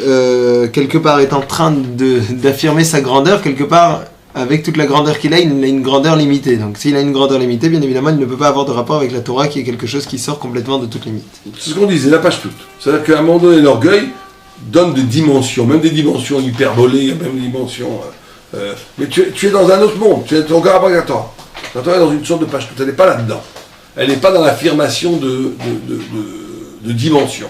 quelque part, est en train d'affirmer sa grandeur, quelque part, avec toute la grandeur qu'il a, il a une grandeur limitée. Donc s'il a une grandeur limitée, bien évidemment, il ne peut pas avoir de rapport avec la Torah, qui est quelque chose qui sort complètement de toute limite.
C'est ce qu'on disait, la page toute. C'est-à-dire qu'à un moment donné, l'orgueil donne des dimensions, même des dimensions hyperbolées, même des dimensions... mais tu es dans un autre monde, tu es ton rapport avec la Torah. La Torah est dans une sorte de page toute, elle n'est pas là-dedans. Elle n'est pas dans l'affirmation de dimension.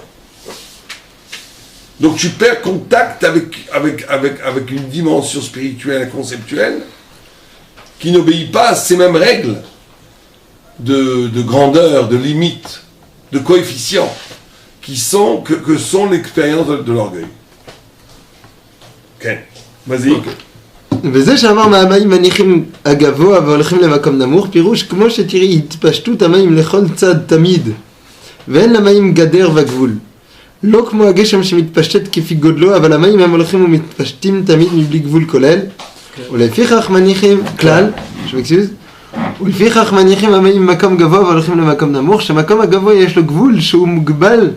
Donc tu perds contact avec une dimension spirituelle et conceptuelle qui n'obéit pas à ces mêmes règles de grandeur, de limite, de coefficient que sont l'expérience de l'orgueil. Ok, vas-y. Okay.
וזה שאמר מהמים מניחים הגבוה והולכים למקום נמוך, פירוש כמו שתראי התפשטות המים לכל צד תמיד ואין למים גדר וגבול, לא כמו הגשם שמתפשט כפי גודלו, אבל המים הם הולכים ומתפשטים תמיד מבלי גבול כולל, ולפיכך מניחים כלל, ולפיכך מניחים המים במקום גבוה והולכים למקום נמוך, שמקום הגבוה יש לו גבול שהוא מוגבל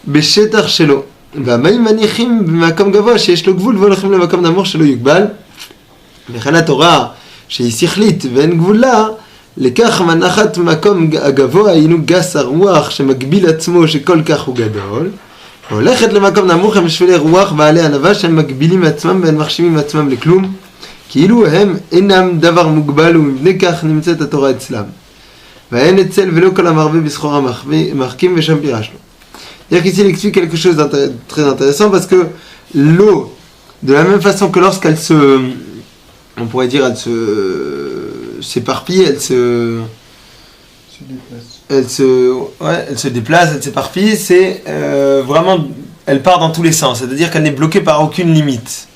בשטח שלו, והמים מניחים במקום גבוה שיש לו גבול והולכים למקום נמוך שלא יוגבל. לכן התורה שהיא שכלית ואין גבולה, לכך מנחת מקום הגבוה היינו גס הרוח שמגביל עצמו שכל כך הוא גדול, והולכת למקום נמוך הם שפלי רוח בעלי ענווה שהם מגבילים עצמם ואין מחשיבים עצמם לכלום, כאילו הם אינם דבר מוגבל ומבנה כך נמצאת התורה אצלם. ואין אצל ולא כל המרבה בסחורה מחכים ושם פירשנו. C'est-à-dire qu'ici il explique quelque chose de très intéressant parce que l'eau, de la même façon que lorsqu'elle on pourrait dire, elle s'éparpille, elle se déplace, elle s'éparpille, c'est vraiment, elle part dans tous les sens, c'est-à-dire qu'elle n'est bloquée par aucune limite.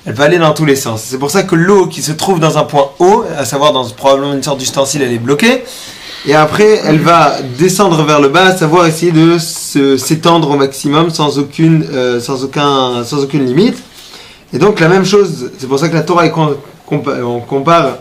Elle peut aller dans tous les sens. C'est pour ça que l'eau qui se trouve dans un point haut, à savoir dans probablement une sorte d'ustensile, elle est bloquée. Et après, elle va descendre vers le bas, à savoir essayer de s'étendre au maximum sans aucune limite. Et donc la même chose, c'est pour ça que la Torah, on compare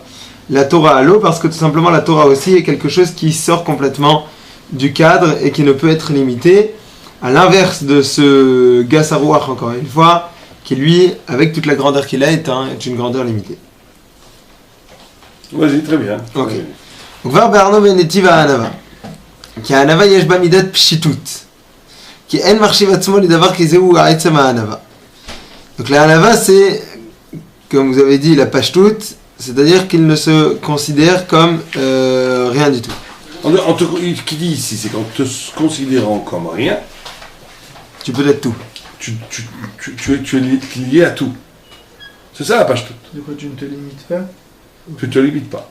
la Torah à l'eau, parce que tout simplement la Torah aussi est quelque chose qui sort complètement du cadre et qui ne peut être limité, à l'inverse de ce Gassarouach, encore une fois, qui lui, avec toute la grandeur qu'il a, est une grandeur limitée.
Vas-y, très bien.
Ok. כבר בארנו בנתיב הענבה, כי הענבה יש בה מידת פשיטות, כי אין מחשיב עצמו לדבר כי זהו עצם הענבה. Donc la hanava c'est, comme vous avez dit, la pashtout, c'est-à-dire qu'il ne se considère comme rien du tout.
Ce qu'il dit ici, c'est qu'en te considérant comme rien,
tu peux être tout.
Tu es lié à tout. C'est ça la pashtout.
De quoi tu ne te limites pas?
Tu ne te limites pas.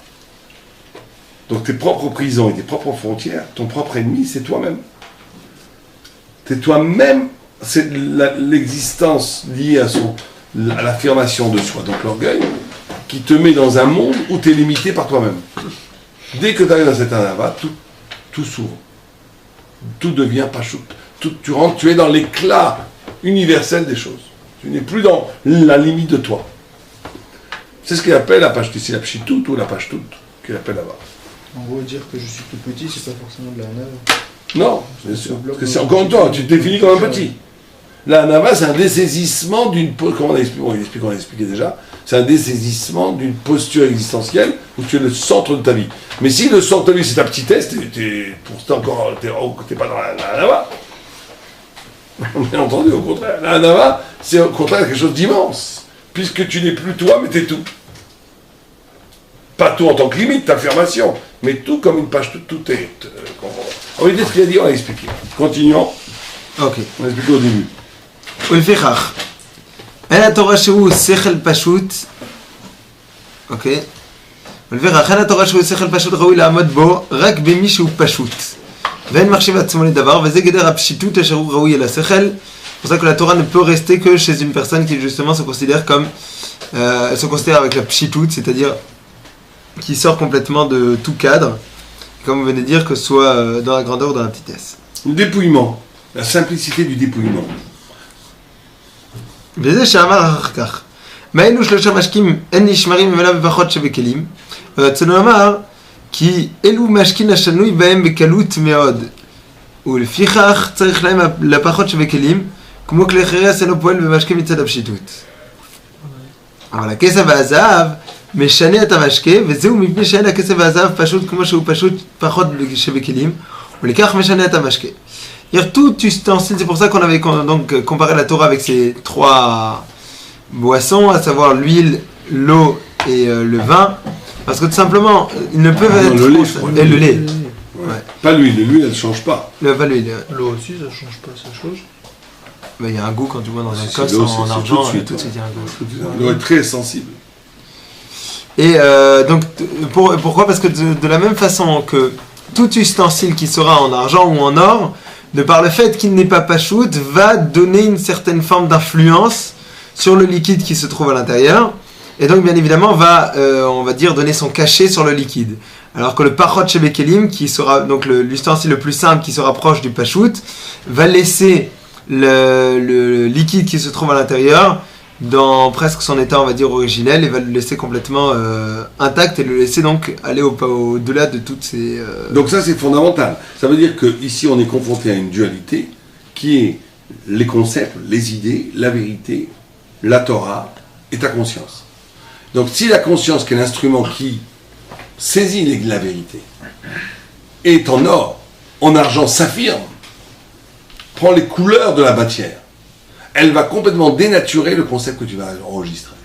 Donc tes propres prisons et tes propres frontières, ton propre ennemi, c'est toi-même. C'est toi-même, c'est l'existence liée à l'affirmation de soi, donc l'orgueil, qui te met dans un monde où tu es limité par toi-même. Dès que tu arrives dans cet anava, tout s'ouvre. Tout devient pachout. Tu rentres, tu es dans l'éclat universel des choses. Tu n'es plus dans la limite de toi. C'est ce qu'il appelle la pashtout, c'est la pshitout ou la pashtout qu'il appelle là-bas.
En gros, dire que je suis tout petit, c'est pas forcément de la hanava.
Non, bien sûr. Parce que c'est encore une fois, tu te définis comme un petit. La hanava, c'est un dessaisissement d'une... Comment on a expliqué déjà, c'est un dessaisissement d'une posture existentielle où tu es le centre de ta vie. Mais si le centre de ta vie, c'est ta petitesse, t'es pas dans la hanava. Bien entendu, au contraire. La hanava, c'est au contraire quelque chose d'immense. Puisque tu n'es plus toi, mais t'es tout. Pas tout en tant que limite, d'affirmation, mais tout comme une page, tout est... on va dire ce qu'il a dit, on a expliqué. Continuons.
Ok.
On a expliqué au début.
ולפיכך, אין התורה שהוא שכל פשוט, אוקיי? ולפיכך, אין התורה שהוא שכל פשוט ראוי לעמוד בו רק במי שהוא פשוט. ואין מחשיב עצמו לדבר, וזה גדר הפשיטות אשר הוא ראוי אל השכל. C'est pour ça que la Torah ne peut rester que chez une personne qui justement se considère comme... se considère avec la pshitout, c'est-à-dire qui sort complètement de tout cadre, comme vous venez de dire, que ce soit dans la grandeur ou dans la petitesse.
Le dépouillement, la simplicité du dépouillement.
וזה שאמר אחר כך, מה היינו שלושה משקים אין נשמרים ממילא בפחות שבכלים, ורצינו לומר כי אלו משקים השנוי בהם בקלות מאוד, ולפיכך צריך להם לפחות שבכלים, כמו כלי חרס אינו פועל במשקים מצד הפשיטות. אבל הכסף והזהב משנה את המשקה, וזהו מפני שאין הכסף והזהב פשוט כמו שהוא פשוט פחות שבכלים, ולכך משנה את המשקה. Tout ustensile, c'est pour ça qu'on avait donc comparé la Torah avec ces trois boissons, à savoir l'huile, l'eau et le vin, parce que tout simplement, ils ne peuvent être...
Le lait.
Ouais.
Pas l'huile, elle ne change pas.
Pas l'huile.
L'eau aussi, ça ne change pas sa chose.
Il y a un goût quand tu vois dans un cosse en argent, tout de suite il y a un goût.
L'eau est très sensible.
Et donc, pourquoi? Parce que de la même façon que tout ustensile qui sera en argent ou en or, de par le fait qu'il n'est pas pachout, va donner une certaine forme d'influence sur le liquide qui se trouve à l'intérieur, et donc bien évidemment va, on va dire, donner son cachet sur le liquide. Alors que le pachot shebekelim, qui sera donc l'ustensile le plus simple qui se rapproche du pachout, va laisser le liquide qui se trouve à l'intérieur dans presque son état, on va dire, originel, et va le laisser complètement intact et le laisser donc aller au-delà de toutes ces...
Donc ça c'est fondamental. Ça veut dire qu'ici on est confronté à une dualité qui est les concepts, les idées, la vérité, la Torah et ta conscience. Donc si la conscience qui est l'instrument qui saisit la vérité est en or, en argent, s'affirme, prend les couleurs de la matière, elle va complètement dénaturer le concept que tu vas enregistrer.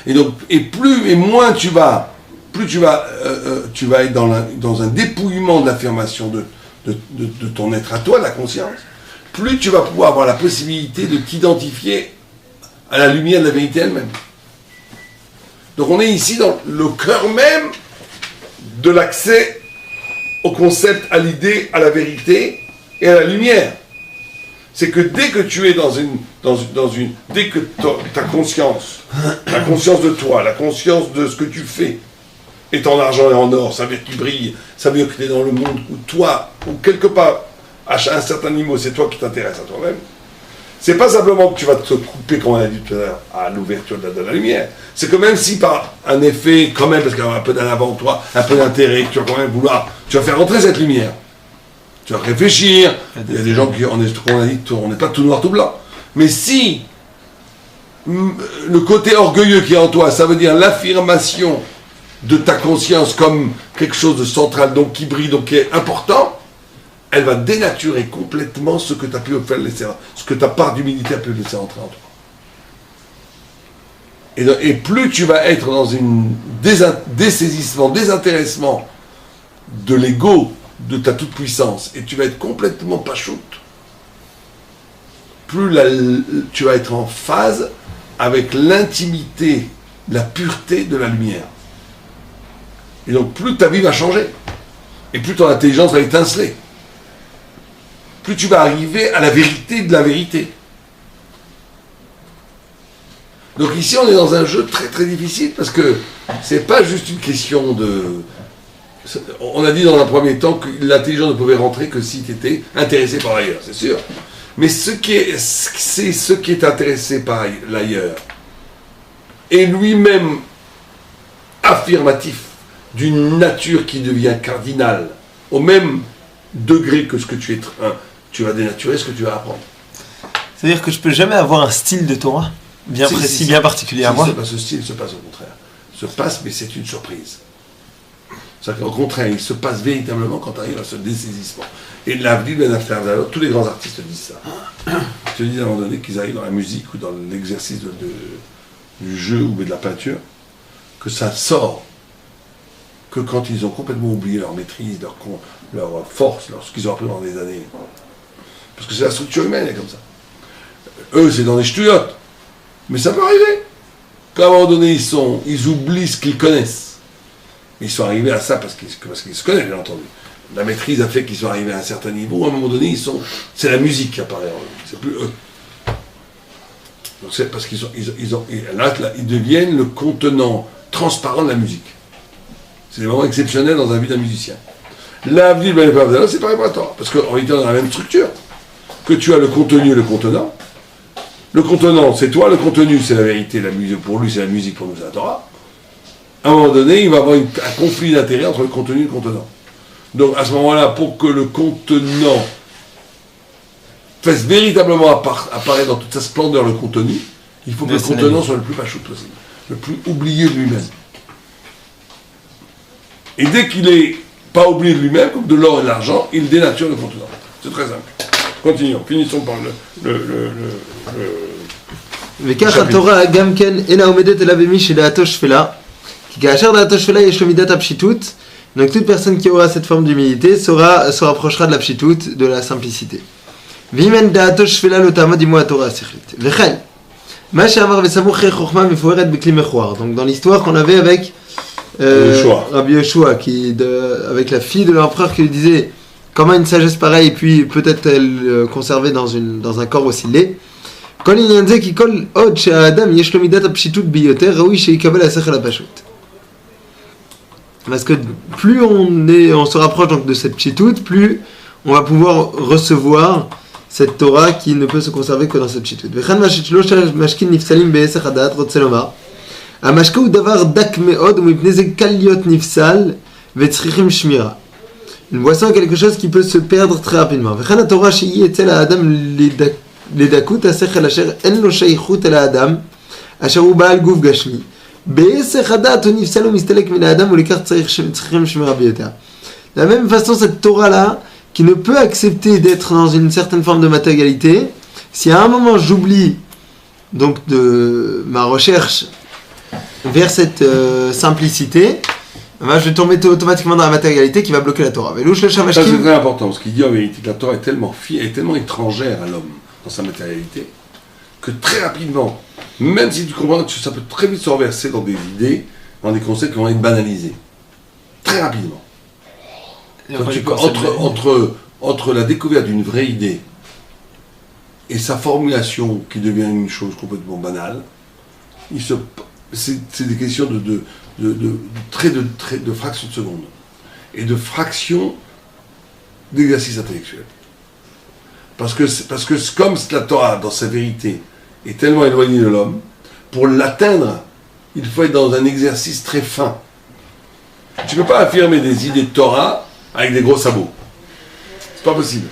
Et moins tu vas être dans un dépouillement de l'affirmation de ton être à toi, de la conscience, plus tu vas pouvoir avoir la possibilité de t'identifier à la lumière de la vérité elle-même. Donc on est ici dans le cœur même de l'accès au concept, à l'idée, à la vérité et à la lumière. C'est que dès que tu es dès que ta conscience, la conscience de toi, la conscience de ce que tu fais, est en argent et en or, ça veut dire qu'il brille, ça veut dire que tu es dans le monde où toi, ou quelque part, à un certain niveau, c'est toi qui t'intéresses à toi-même. C'est pas simplement que tu vas te couper, comme on a dit tout à l'heure, à l'ouverture de la lumière. C'est que même si par un effet, quand même, parce qu'il y a un peu d'en avant toi, un peu d'intérêt, tu vas quand même vouloir, tu vas faire rentrer cette lumière. Tu vas réfléchir. Il y a des gens on a dit, on n'est pas tout noir, tout blanc. Mais si le côté orgueilleux qui est en toi, ça veut dire l'affirmation de ta conscience comme quelque chose de central, donc qui brille, donc qui est important, elle va dénaturer complètement ce que tu as pu faire laisser, ce que ta part d'humilité a pu laisser entrer en toi. Et plus tu vas être dans un dessaisissement, désintéressement de l'ego, de ta toute-puissance, et tu vas être complètement pachoute, plus tu vas être en phase avec l'intimité, la pureté de la lumière. Et donc plus ta vie va changer, et plus ton intelligence va étinceler, plus tu vas arriver à la vérité de la vérité. Donc ici on est dans un jeu très très difficile, parce que c'est pas juste une question de... On a dit dans un premier temps que l'intelligence ne pouvait rentrer que si tu étais intéressé par l'ailleurs, c'est sûr. Mais ce qui est intéressé par l'ailleurs est lui-même affirmatif d'une nature qui devient cardinale au même degré que ce que tu es, tu vas dénaturer ce que tu vas apprendre.
C'est-à-dire que je peux jamais avoir un style de Torah bien précis, bien particulier à moi.
Ce style se passe au contraire. Se passe, mais c'est une surprise. C'est-à-dire qu'au contraire, il se passe véritablement quand tu arrives à ce dessaisissement. Et l'avenir de l'affaire, tous les grands artistes disent ça. Ils te disent à un moment donné qu'ils arrivent dans la musique ou dans l'exercice du jeu ou de la peinture, que ça sort que quand ils ont complètement oublié leur maîtrise, leur force, ce qu'ils ont appris pendant des années. Parce que c'est la structure humaine, elle est comme ça. Eux, c'est dans des ch'touillottes. Mais ça peut arriver. Qu'à un moment donné, ils oublient ce qu'ils connaissent. Ils sont arrivés à ça parce qu'ils se connaissent, bien entendu. La maîtrise a fait qu'ils sont arrivés à un certain niveau. À un moment donné, c'est la musique qui apparaît en eux. C'est plus eux. Donc c'est parce qu'ils deviennent le contenant transparent de la musique. C'est des moments exceptionnels dans la vie d'un musicien. L'avenir de la c'est pareil pour toi. Parce qu'en réalité, on a la même structure. Que tu as le contenu et le contenant. Le contenant, c'est toi. Le contenu, c'est la vérité. La musique, pour lui, c'est la musique. Pour nous, c'est la Torah. À un moment donné, il va y avoir un conflit d'intérêt entre le contenu et le contenant. Donc, à ce moment-là, pour que le contenant fasse véritablement apparaître dans toute sa splendeur le contenu, il faut que le contenant soit le plus pachoute possible, le plus oublié de lui-même. Et dès qu'il n'est pas oublié de lui-même, comme de l'or et de l'argent, il dénature le contenant. C'est très simple. Continuons, finissons par
וכך התורה גם כן אינה עומדת אליו במי שדעתו שפלה, כי כאשר דעתו שפלה יש לו מידת הפשיטות, donc toute personne qui aura cette forme d'humilité se rapprochera de la pshitout, de la simplicité. ואם אין דעתו שפלה לא תעמוד עמו התורה השכלית. וכן, מה שאמר וסמוך חוכמה מפוארת בכלי מכוער. Donc dans l'histoire qu'on avait avec Rabbi Yoshua, avec la fille de l'empereur qui lui disait comment une sagesse pareille, puis peut-être elle conservée dans un corps aussi laid. כל עניין זה כי כל עוד שהאדם יש לו מידת הפשיטות ביותר, ראוי שיקבל השכל הפשוט. Parce que plus on se rapproche donc de cette pshitout, plus on va pouvoir recevoir cette Torah qui ne peut se conserver que dans cette pshitout. וכאן שלוש המשקים נפסלים בהיסח הדעת, רוצה לומר, המשקה הוא דבר דק מאוד ומפני זה קל להיות נפסל וצריכים שמירה. Une boisson est quelque chose qui peut se perdre très rapidement. וכאן התורה שהיא אצל האדם לדקות השכל אשר אין לו שייכות אל האדם, אשר הוא בעל גוף גשמי. בהיסח הדעת הוא נפסל ומסתלק מן האדם ולכך צריכים שמירה ביותר. De la même façon, cette Torah-là, qui ne peut accepter d'être dans une certaine forme de matérialité, si à un moment j'oublie donc de ma recherche vers cette simplicité, je vais tomber automatiquement dans la matérialité qui va bloquer la Torah. Velouch le
Ça,
Shamashkim.
c'est très important, parce qu'il dit en vérité que la Torah est tellement étrangère à l'homme dans sa matérialité, que très rapidement, même si tu comprends que ça peut très vite se renverser dans des idées, dans des concepts qui vont être banalisés. Très rapidement. Entre la découverte d'une vraie idée et sa formulation qui devient une chose complètement banale, c'est des questions de fractions de secondes et de fractions d'exercice intellectuel. Parce que comme la Torah, dans sa vérité, est tellement éloignée de l'homme, pour l'atteindre, il faut être dans un exercice très fin. Tu ne peux pas affirmer des idées de Torah avec des gros sabots. C'est pas possible.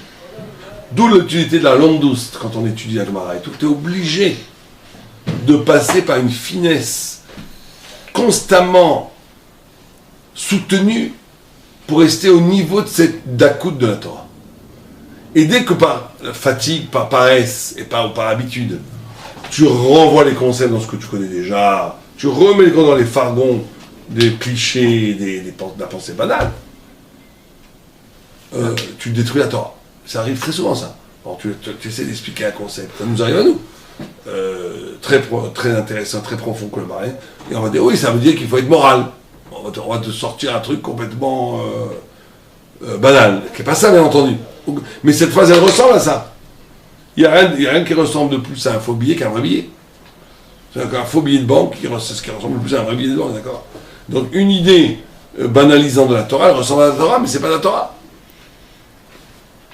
D'où l'utilité de la langue douce quand on étudie la Gemara et tout. Tu es obligé de passer par une finesse constamment soutenue pour rester au niveau de cette dakout de la Torah. Et dès que par fatigue, par paresse et par habitude, tu renvoies les concepts dans ce que tu connais déjà, tu remets les concepts dans les fargons des clichés, de la pensée banale, tu détruis la Torah. Ça arrive très souvent, ça. Alors, tu essaies d'expliquer un concept. Ça nous arrive à nous. Très intéressant, très profond que le marais. Et on va dire, oui, ça veut dire qu'il faut être moral. On va te sortir un truc complètement banal. Qui n'est pas ça, bien entendu. Mais cette phrase, elle ressemble à ça. Il n'y a rien qui ressemble de plus à un faux billet qu'un vrai billet. C'est un faux billet de banque, c'est ce qui ressemble le plus à un vrai billet de banque, d'accord. Donc, une idée banalisante de la Torah, elle ressemble à la Torah, mais c'est pas la Torah.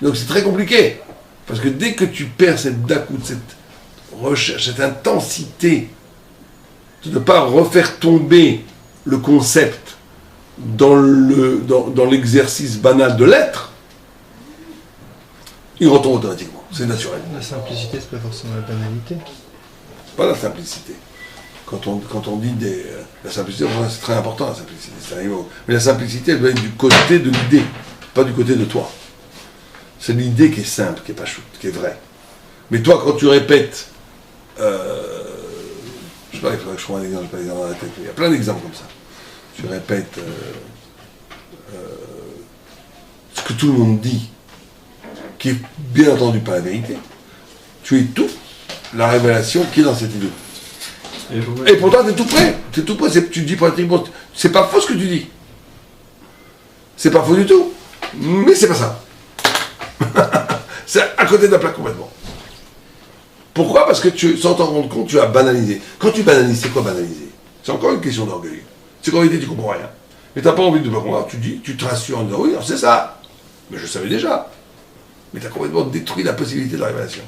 Donc c'est très compliqué, parce que dès que tu perds cette dakout, cette recherche, cette intensité de ne pas refaire tomber le concept dans l'exercice banal de l'être, il retombe automatiquement, c'est naturel.
La simplicité, c'est pas forcément la banalité.
Pas la simplicité. Quand on dit la simplicité, c'est très important la simplicité, mais la simplicité, elle doit être du côté de l'idée, pas du côté de toi. C'est l'idée qui est simple, qui est pas chouette, qui est vraie. Mais toi, quand tu répètes, je sais pas, il faudrait que je trouve un exemple, je n'ai pas l'exemple dans la tête, mais il y a plein d'exemples comme ça. Tu répètes ce que tout le monde dit, qui est bien entendu pas la vérité. Tu étouffes la révélation qui est dans cette idée. Et pourtant, tu es tout près. Tu es tout près. Tu dis pratiquement, c'est pas faux ce que tu dis. C'est pas faux du tout. Mais c'est pas ça. C'est à côté de la plaque complètement. Pourquoi ? Parce que sans t'en rendre compte, tu as banalisé. Quand tu banalises, c'est quoi banaliser ? C'est encore une question d'orgueil. C'est qu'en réalité, tu comprends rien. Mais tu n'as pas envie de le comprendre. Tu te rassures en disant oui, c'est ça. Mais je savais déjà. Mais tu as complètement détruit la possibilité de la révélation.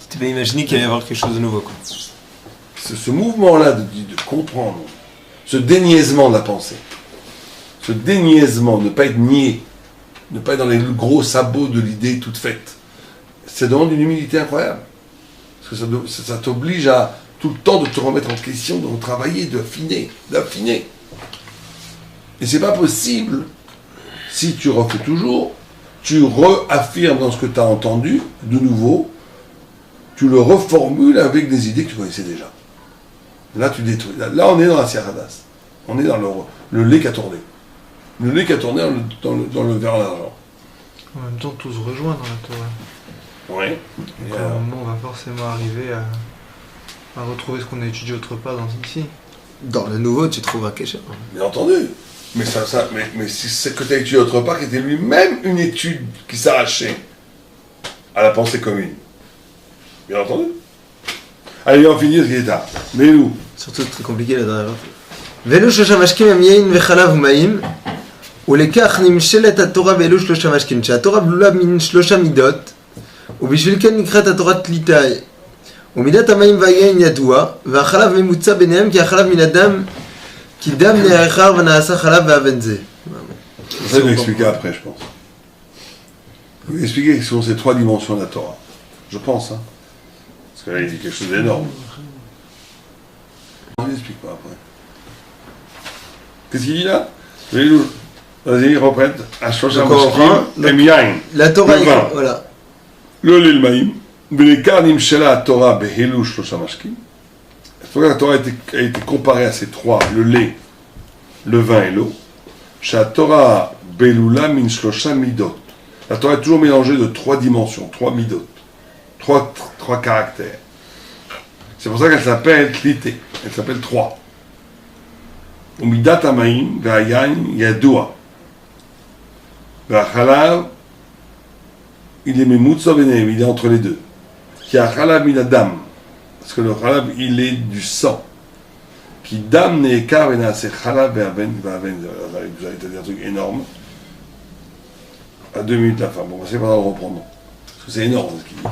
Tu peux imaginer qu'il va y avoir quelque chose de nouveau, quoi.
Ce mouvement-là de comprendre, ce déniaisement de la pensée, ce déniaisement, ne pas être nié, ne pas être dans les gros sabots de l'idée toute faite, ça demande une humilité incroyable. Parce que ça t'oblige à tout le temps de te remettre en question, de retravailler, d'affiner. Et c'est pas possible si tu refais toujours, tu réaffirmes dans ce que tu as entendu, de nouveau, tu le reformules avec des idées que tu connaissais déjà. Là, tu détruis. Là, on est dans la Sierradas. On est dans le lait qui a tourné. Le lait qui a tourné dans le verre d'argent.
En même temps, tout se rejoint dans la Torah.
Oui.
Donc, à un moment, on va forcément arriver à retrouver ce qu'on a étudié autre part dans ici.
Dans le nouveau, tu trouveras quelque chose.
Bien entendu. Mais si c'est que tu as étudié autre part, qui était lui-même une étude qui s'arrachait à la pensée commune. Bien entendu. Allez, on finit ce qui est tard. Mais où ?
Surtout très compliqué la dernière fois. Velo שלושה משקים הם יין וחלב ומים, ולכך נמשלת התורה באלו שלושה משקים, שהתורה בלולה מן שלושה מידות, ובשביל כן נקראת התורה תליטאי. ומידת המים והיין ידוע, והחלב ממוצע ביניהם כי החלב מן הדם, כי דם נערכר ונעשה חלב ואבן זה.
Ça, je vais expliquer après, je pense. Je vais expliquer ce sont ces trois dimensions de la Torah. Je pense, hein. Parce que là, il dit quelque chose d'énorme. On n'explique pas après. Qu'est-ce qu'il dit là ? Vas-y, reprenne.
La Torah, voilà.
לא ללמאים, ולקרנים שלה התורה בהילוש שלושה משקים. C'est pour ça que la Torah a été comparée à ces trois, le lait, le vin et l'eau. Chez la Torah, Belula min shlosha midot. La Torah est toujours mélangée de trois dimensions, trois midot, trois caractères. C'est pour ça qu'elle s'appelle Klité, elle s'appelle trois. Umidat amaim, ve'ayain yadua. Ve'achalav, il est memutza benehem, il est entre les deux. Qui a chalav min adam, parce que le chalav, il est du sang. Qui dam ne'ekar ve'naase chalav ve'aven. Vous allez te dire un truc énorme. À 2 minutes la fin. Bon, c'est pas grave de reprendre. Parce que c'est énorme ce qu'il dit.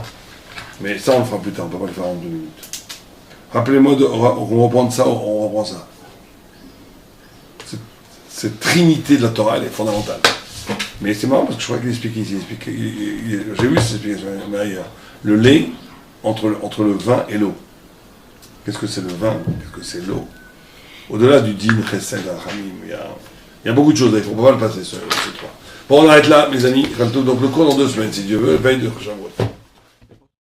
Mais ça, on le fera plus tard, on ne peut pas le faire en 2 minutes. Rappelez-moi, on reprend ça, on reprend ça. Cette trinité de la Torah, elle est fondamentale. Mais c'est marrant parce que je crois qu'il explique ici. J'ai vu cette explication ailleurs. Le lait entre le vin et l'eau. Qu'est-ce que c'est le vin? Qu'est-ce que c'est l'eau? Au-delà du din, chesed, hamim, il y a beaucoup de choses. Il ne faut pas le passer, ces trois. Bon, on arrête là, mes amis. Donc le cours dans 2 semaines, si Dieu veut, veille de Shavuot.